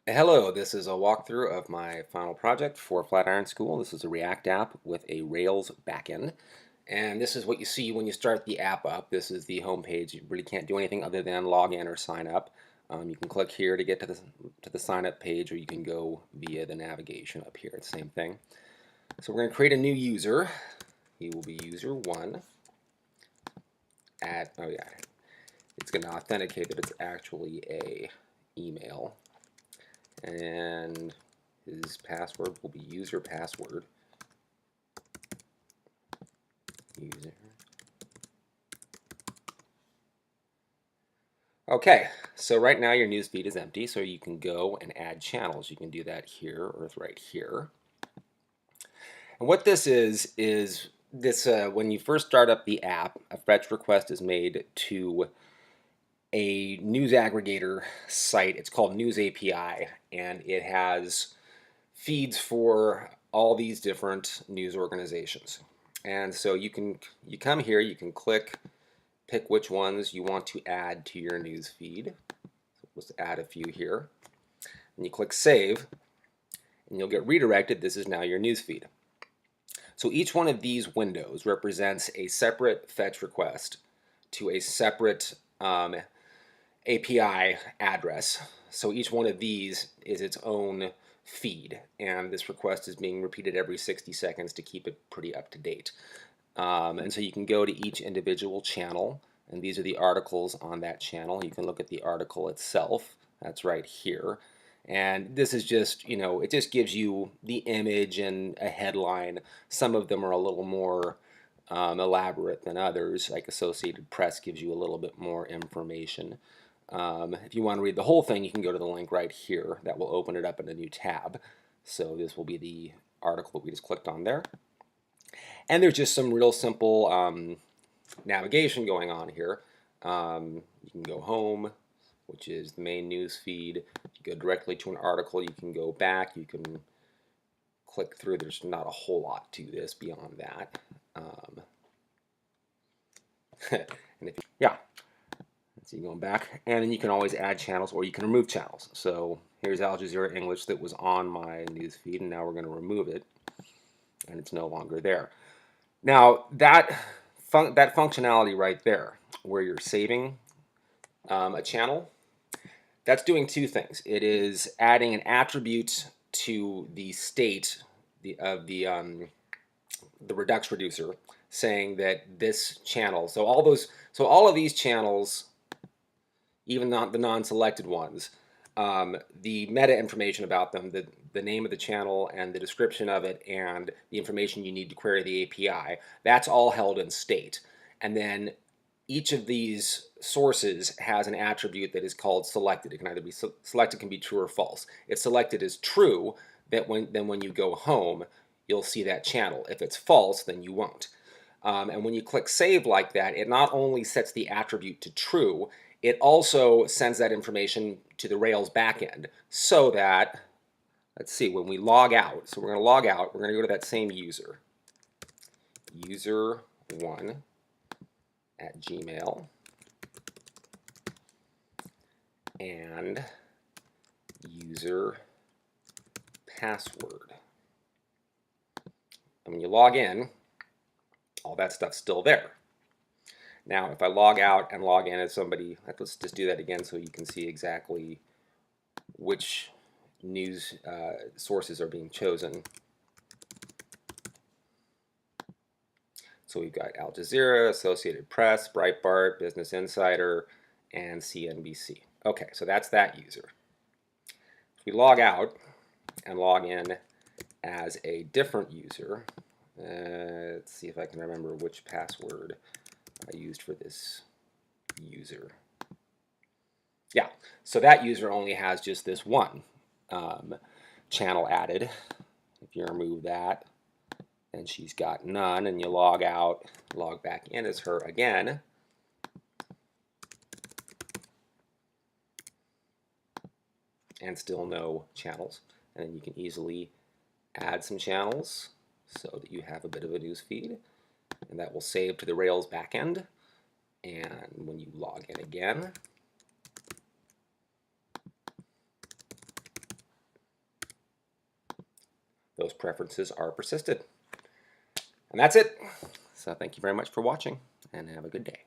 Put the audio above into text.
Hello, this is a walkthrough of my final project for Flatiron School. This is a React app with a Rails backend. And this is what you see when you start the app up. This is the home page. You really can't do anything other than log in or sign up. You can click here to get to the sign up page, or you can go via the navigation up here. It's the same thing. So we're going to create a new user. He will be user 1. Oh yeah, it's going to authenticate that it's actually a email. And his password will be user password. User. Okay, so right now your newsfeed is empty, so you can go and add channels. You can do that here or right here. And what this is this when you first start up the app, a fetch request is made to a news aggregator site. It's called News API, and it has feeds for all these different news organizations. And so you come here, you can pick which ones you want to add to your news feed. So let's add a few here. And you click save, and you'll get redirected. This is now your news feed. So each one of these windows represents a separate fetch request to a separate API address. So each one of these is its own feed, and this request is being repeated every 60 seconds to keep it pretty up to date. And so you can go to each individual channel, and these are the articles on that channel. You can look at the article itself. That's right here. And this is just, it just gives you the image and a headline. Some of them are a little more elaborate than others, like Associated Press gives you a little bit more information. If you want to read the whole thing, you can go to the link right here. That will open it up in a new tab. So this will be the article that we just clicked on there. And there's just some real simple navigation going on here. You can go home, which is the main news feed. You go directly to an article. You can go back. You can click through. There's not a whole lot to this beyond that. And if yeah. So you're going back, and then you can always add channels or you can remove channels. So here's Al Jazeera English that was on my news feed, and now we're going to remove it, and it's no longer there. Now that functionality right there, where you're saving a channel, that's doing two things. It is adding an attribute to the state of the Redux reducer, saying that this channel. So all of these channels, even not the non-selected ones, the meta information about them, the name of the channel and the description of it and the information you need to query the API, that's all held in state. And then each of these sources has an attribute that is called selected. It can either be selected, can be true or false. If selected is true, then when you go home, you'll see that channel. If it's false, then you won't. And when you click save like that, it not only sets the attribute to true, it also sends that information to the Rails backend so that, let's see, when we log out, so we're going to log out, we're going to go to that same user, user1 at Gmail, and user password. And when you log in, all that stuff's still there. Now, if I log out and log in as somebody, let's just do that again so you can see exactly which news sources are being chosen. So we've got Al Jazeera, Associated Press, Breitbart, Business Insider, and CNBC. Okay, so that's that user. If we log out and log in as a different user, let's see if I can remember which password I used for this user. Yeah, so that user only has just this one channel added. If you remove that, then she's got none, and you log out, log back in as her again. And still no channels. And then you can easily add some channels so that you have a bit of a news feed. And that will save to the Rails backend. And when you log in again, those preferences are persisted. And that's it. So thank you very much for watching, and have a good day.